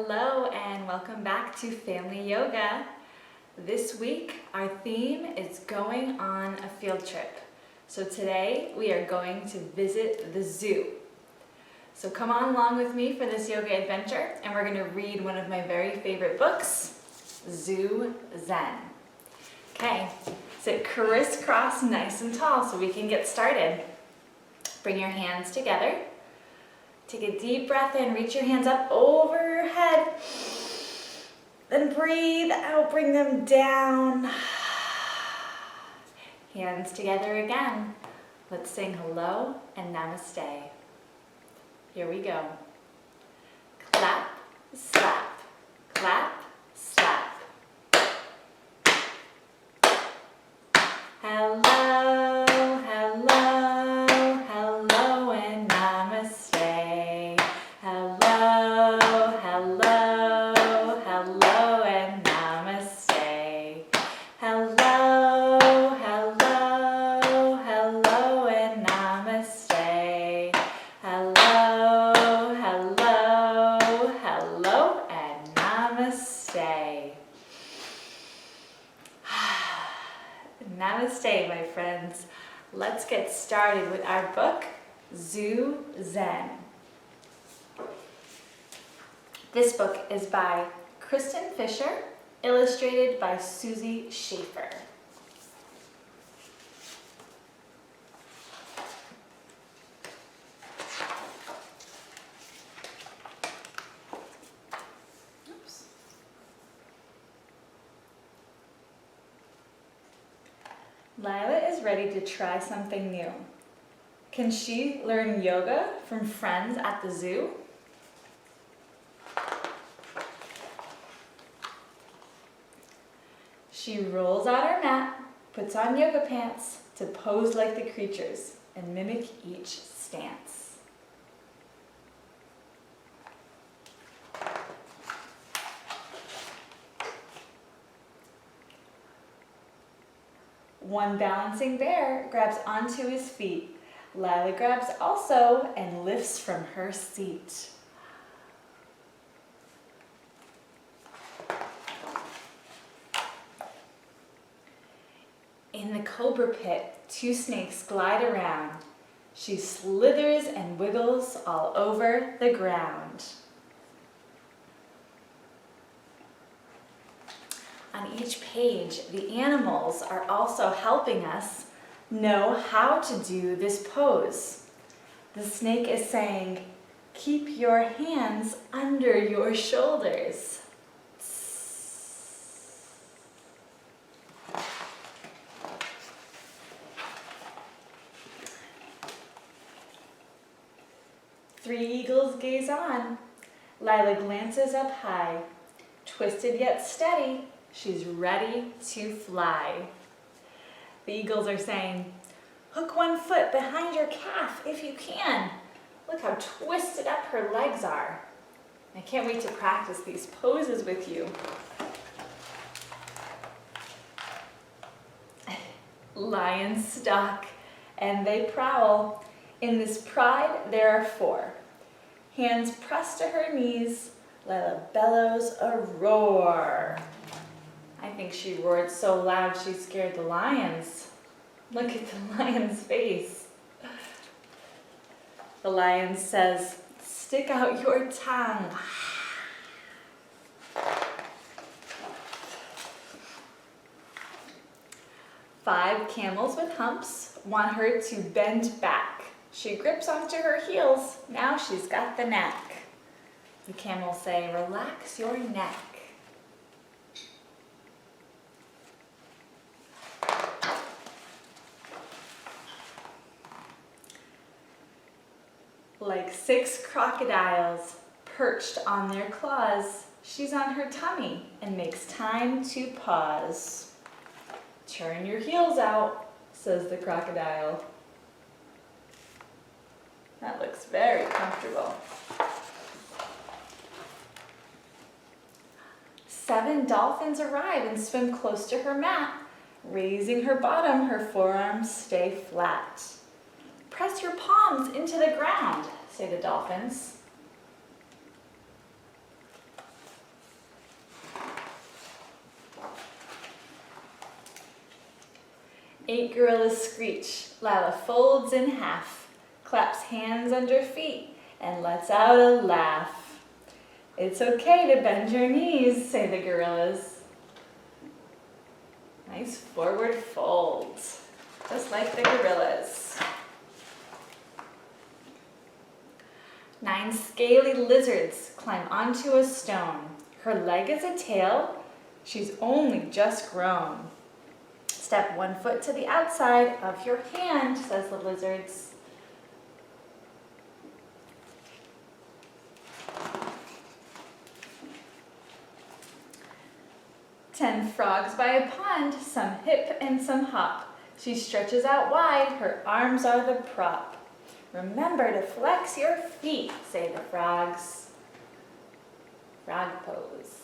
Hello and welcome back to Family Yoga. This week our theme is going on a field trip. So today we are going to visit the zoo. So come on along with me for this yoga adventure and we're going to read one of my very favorite books, Zoo Zen. Okay, sit crisscross nice and tall so we can get started. Bring your hands together. Take a deep breath in, reach your hands up over your head. Then breathe out, bring them down. Hands together again. Let's sing hello and namaste. Here we go. Clap, slap, clap, slap. Hello, hello, hello and namaste. Hello, hello, hello and namaste. Hello, hello, hello and namaste. Hello, hello, hello and namaste. Namaste, my friends. Let's get started with our book, Zoo Zen. This book is by Kristen Fisher, illustrated by Susie Schaefer. Oops. Lila is ready to try something new. Can she learn yoga from friends at the zoo? She rolls out her mat, puts on yoga pants to pose like the creatures and mimic each stance. One balancing bear grabs onto his feet. Lila grabs also and lifts from her seat. In the cobra pit, two snakes glide around. She slithers and wiggles all over the ground. On each page, the animals are also helping us know how to do this pose. The snake is saying, "Keep your hands under your shoulders." Three eagles gaze on. Lila glances up high. Twisted yet steady, she's ready to fly. The eagles are saying, "Hook one foot behind your calf if you can. Look how twisted up her legs are." I can't wait to practice these poses with you. Lions stalk and they prowl. In this pride, there are four. Hands pressed to her knees, Lila bellows a roar. I think she roared so loud she scared the lions. Look at the lion's face. The lion says, "Stick out your tongue." Five camels with humps want her to bend back. She grips onto her heels. Now she's got the knack. The camels say, "Relax your neck." Like six crocodiles perched on their claws, she's on her tummy and makes time to pause. "Turn your heels out," says the crocodile. That looks very comfortable. 7 dolphins arrive and swim close to her mat. Raising her bottom, her forearms stay flat. "Press your palms into the ground," say the dolphins. 8 gorillas screech. Lila folds in half, claps hands under feet, and lets out a laugh. It's okay to bend your knees, say the gorillas. Nice forward fold, just like the gorillas. 9 scaly lizards climb onto a stone. Her leg is a tail. She's only just grown. Step 1 foot to the outside of your hand, says the lizards. Ten frogs by a pond, some hip and some hop. She stretches out wide, her arms are the prop. Remember to flex your feet, say the frogs. Frog pose.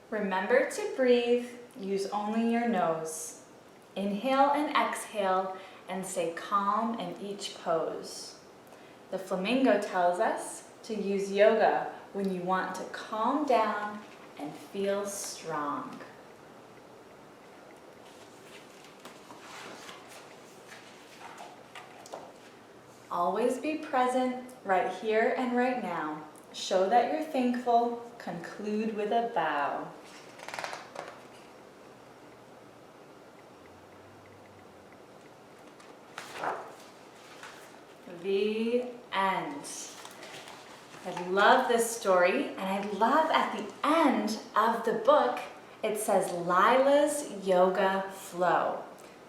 Remember to breathe, use only your nose. Inhale and exhale and stay calm in each pose. The flamingo tells us to use yoga when you want to calm down and feel strong. Always be present right here and right now. Show that you're thankful. Conclude with a bow. The end. I love this story, and I love at the end of the book, it says Lila's Yoga Flow.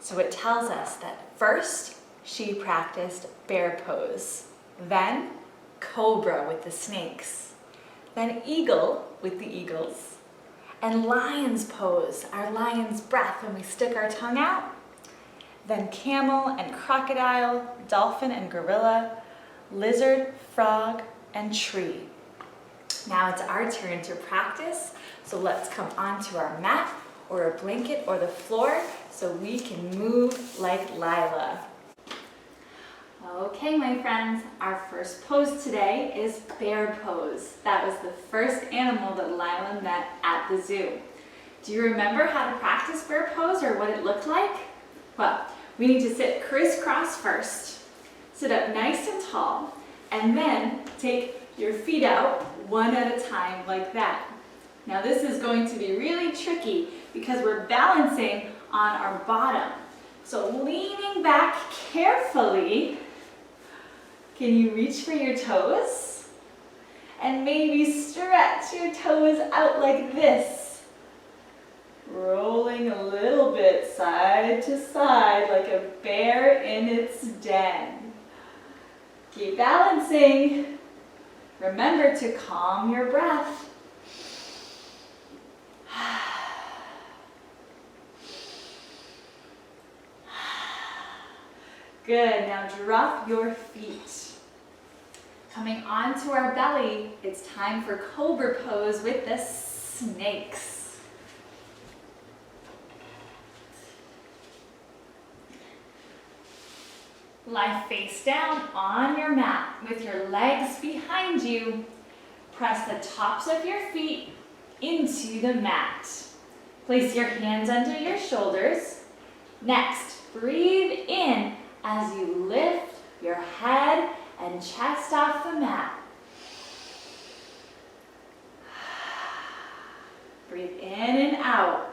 So it tells us that first she practiced bear pose, then cobra with the snakes, then eagle with the eagles, and lion's pose, our lion's breath when we stick our tongue out, then camel and crocodile, dolphin and gorilla, lizard, frog, and tree. Now it's our turn to practice, so let's come onto our mat or a blanket or the floor so we can move like Lila. Okay, my friends, our first pose today is bear pose. That was the first animal that Lila met at the zoo. Do you remember how to practice bear pose or what it looked like? Well, we need to sit crisscross first. Sit up nice and tall, and then take your feet out one at a time like that. Now this is going to be really tricky because we're balancing on our bottom. So leaning back carefully, can you reach for your toes? And maybe stretch your toes out like this. Rolling a little bit side to side like a bear in its den. Keep balancing. Remember to calm your breath. Good, now drop your feet. Coming onto our belly, it's time for Cobra Pose with the snakes. Lie face down on your mat with your legs behind you. Press the tops of your feet into the mat. Place your hands under your shoulders. Next, breathe in as you lift your head and chest off the mat. Breathe in and out.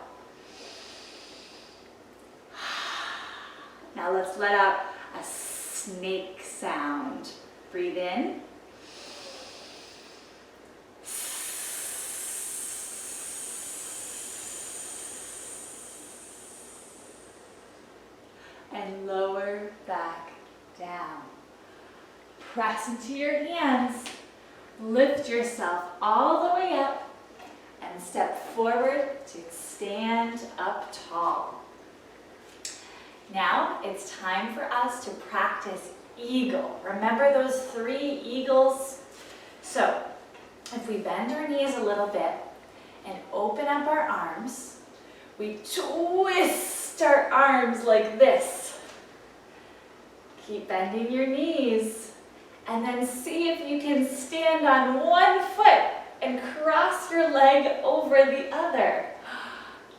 Now let's let out a snake sound. Breathe in. And lower back down. Press into your hands. Lift yourself all the way up and step forward to stand up tall. Now it's time for us to practice eagle. Remember those 3 eagles? So if we bend our knees a little bit and open up our arms, we twist our arms like this. Keep bending your knees and then see if you can stand on one foot and cross your leg over the other.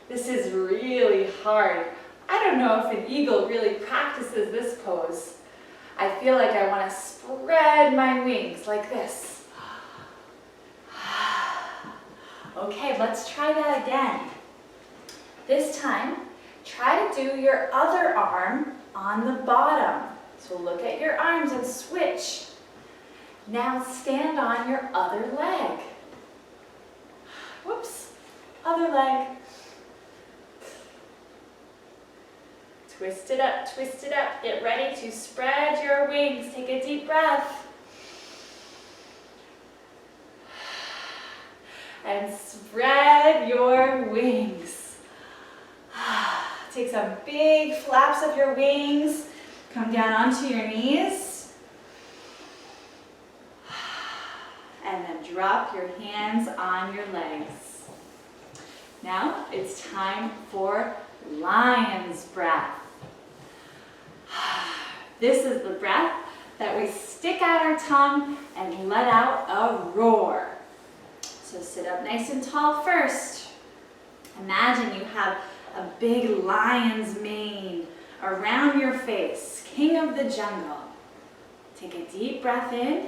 This is really hard. I don't know if an eagle really practices this pose. I feel like I want to spread my wings like this. Okay, let's try that again. This time, try to do your other arm on the bottom. So look at your arms and switch. Now stand on your other leg. Whoops, other leg. Twist it up, twist it up. Get ready to spread your wings. Take a deep breath. And spread your wings. Take some big flaps of your wings. Come down onto your knees. And then drop your hands on your legs. Now it's time for lion's breath. This is the breath that we stick out our tongue and let out a roar. So sit up nice and tall first. Imagine you have a big lion's mane around your face, king of the jungle. Take a deep breath in.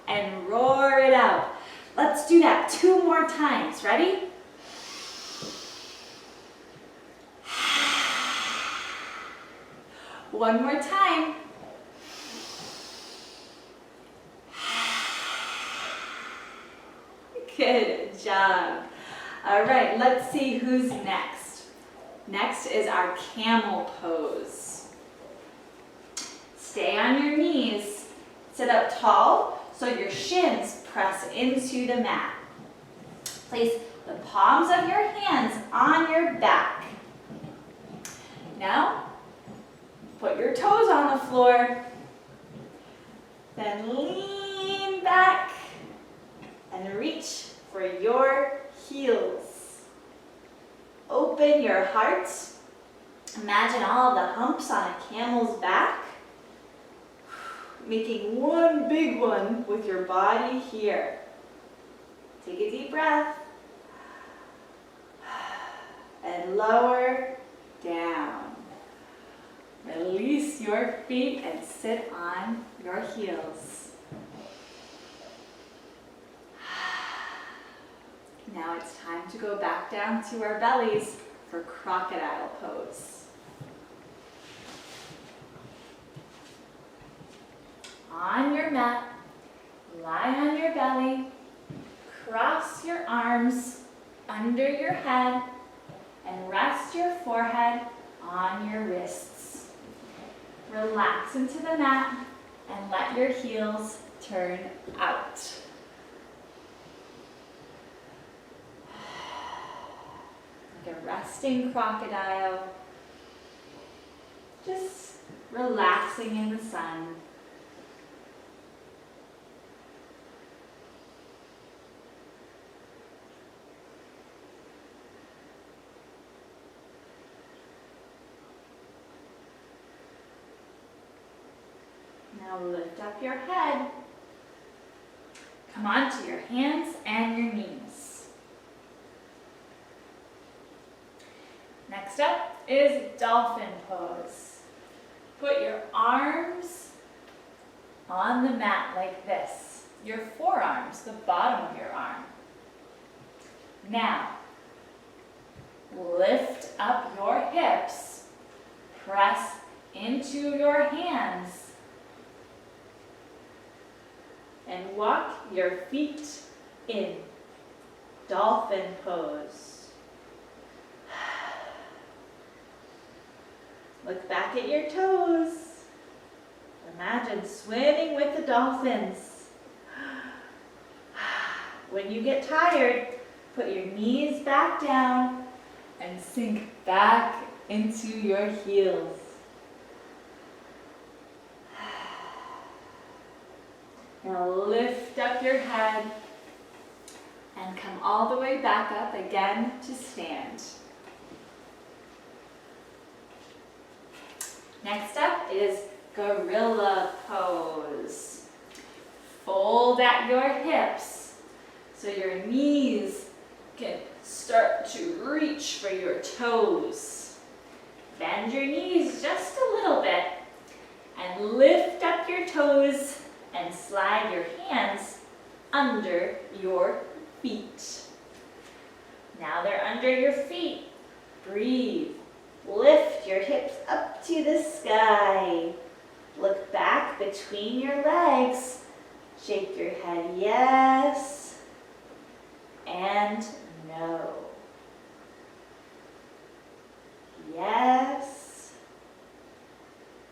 And roar it out. Let's do that 2 more times. Ready? One more time. Good job. All right, let's see who's next. Next is our camel pose. Stay on your knees. Sit up tall so your shins press into the mat. Place the palms of your hands on your back. Now, put your toes on the floor. Then lean back and reach for your heels. Open your heart. Imagine all the humps on a camel's back. Making one big one with your body here. Take a deep breath. And lower down. Release your feet and sit on your heels. Now it's time to go back down to our bellies for Crocodile Pose. On your mat, lie on your belly, cross your arms under your head, and rest your forehead on your wrists. Relax into the mat and let your heels turn out. Like a resting crocodile, just relaxing in the sun. Now lift up your head. Come onto your hands and your knees. Next up is Dolphin Pose. Put your arms on the mat like this. Your forearms, the bottom of your arm. Now, lift up your hips. Press into your hands. And walk your feet in. Dolphin Pose. Look back at your toes. Imagine swimming with the dolphins. When you get tired, put your knees back down and sink back into your heels. Now lift up your head and come all the way back up again to stand. Next up is Gorilla Pose. Fold at your hips so your knees can start to reach for your toes. Bend your knees just a little bit and lift up your toes and slide your hands under your feet. Now they're under your feet. Breathe. Lift your hips up to the sky. Look back between your legs. Shake your head yes and no. Yes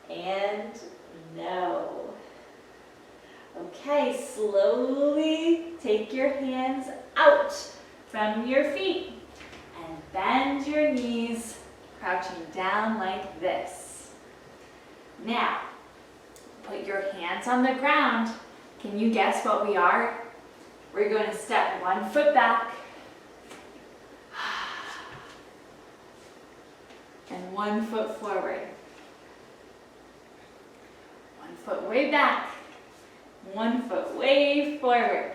and no. Okay, slowly take your hands out from your feet and bend your knees, crouching down like this. Now, put your hands on the ground. Can you guess what we are? We're going to step one foot back and 1 foot forward. 1 foot way back, 1 foot way forward.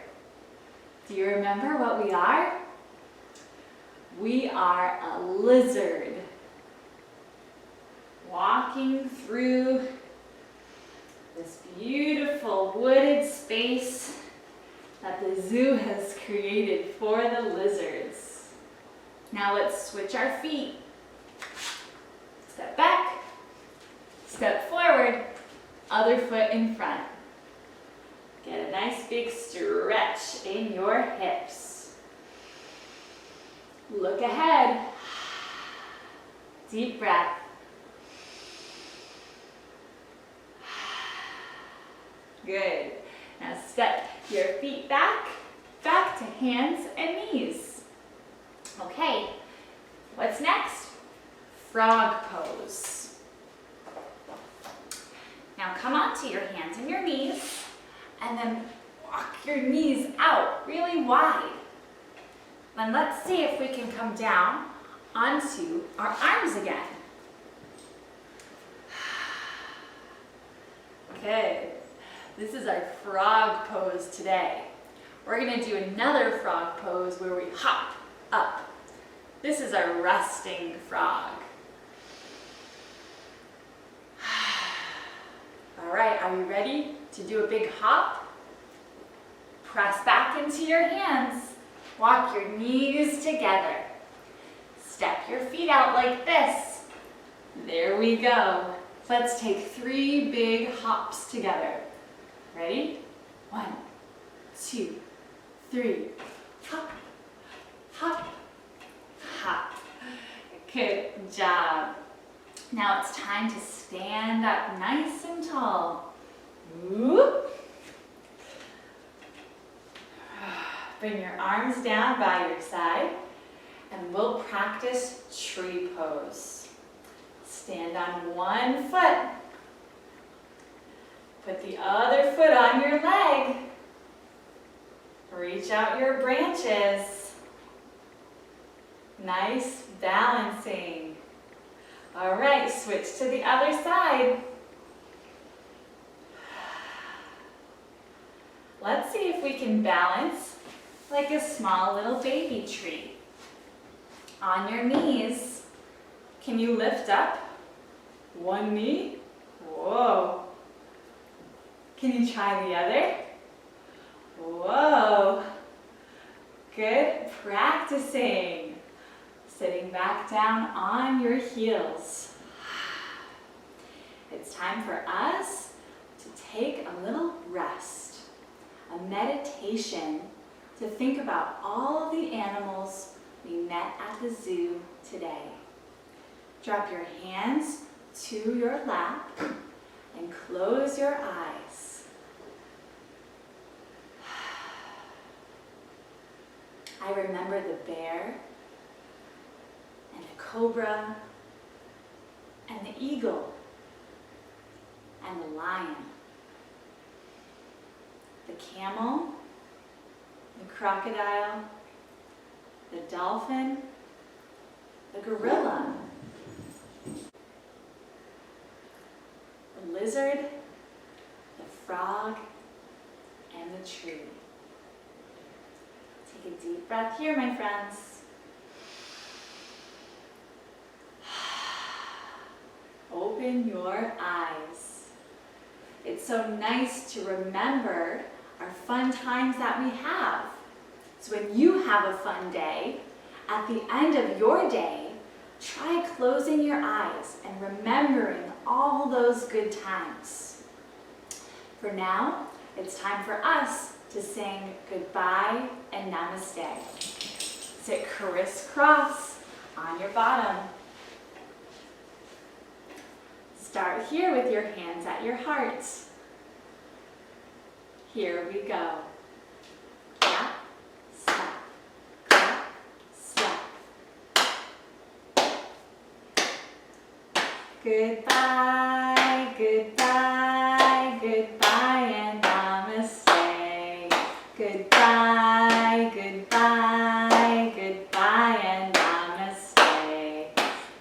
Do you remember what we are? We are a lizard walking through this beautiful wooded space that the zoo has created for the lizards. Now let's switch our feet. Step back, step forward, other foot in front. Get a nice big stretch in your hips. Look ahead. Deep breath. Good. Now step your feet back to hands and knees. Okay, what's next? Frog pose. Now come onto your hands and your knees and then walk your knees out really wide. Then let's see if we can come down onto our arms again. Good. This is our frog pose today. We're going to do another frog pose where we hop up. This is our resting frog. All right, are you ready to do a big hop? Press back into your hands. Walk your knees together. Step your feet out like this. There we go. Let's take 3 big hops together. Ready? 1, 2, 3. Hop, hop, hop. Good job. Now it's time to stand up nice and tall. Whoop. Bring your arms down by your side and we'll practice tree pose. Stand on 1 foot. Put the other foot on your leg. Reach out your branches. Nice balancing. All right, switch to the other side. Let's see if we can balance like a small little baby tree. On your knees, can you lift up 1 knee? Whoa. Can you try the other? Whoa. Good practicing. Sitting back down on your heels. It's time for us to take a little rest, a meditation to think about all of the animals we met at the zoo today. Drop your hands to your lap and close your eyes. I remember the bear and the cobra and the eagle and the lion, the camel, the crocodile, the dolphin, the gorilla, the lizard, the frog, and the tree. Take a deep breath here, my friends. Open your eyes. It's so nice to remember our fun times that we have. So when you have a fun day, at the end of your day, try closing your eyes and remembering all those good times. For now, it's time for us to sing goodbye and namaste. Sit crisscross on your bottom. Start here with your hands at your heart. Here we go. Clap, slap, clap, slap. Goodbye, goodbye, goodbye and namaste. Goodbye, goodbye, goodbye and namaste.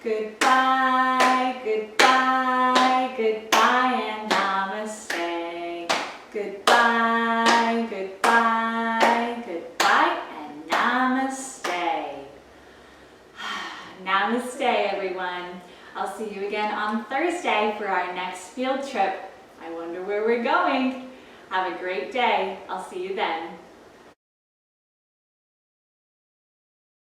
Goodbye, goodbye, goodbye and namaste. Goodbye, goodbye, goodbye and namaste. Namaste, everyone. I'll see you again on Thursday for our next field trip. I wonder where we're going. Have a great day. I'll see you then.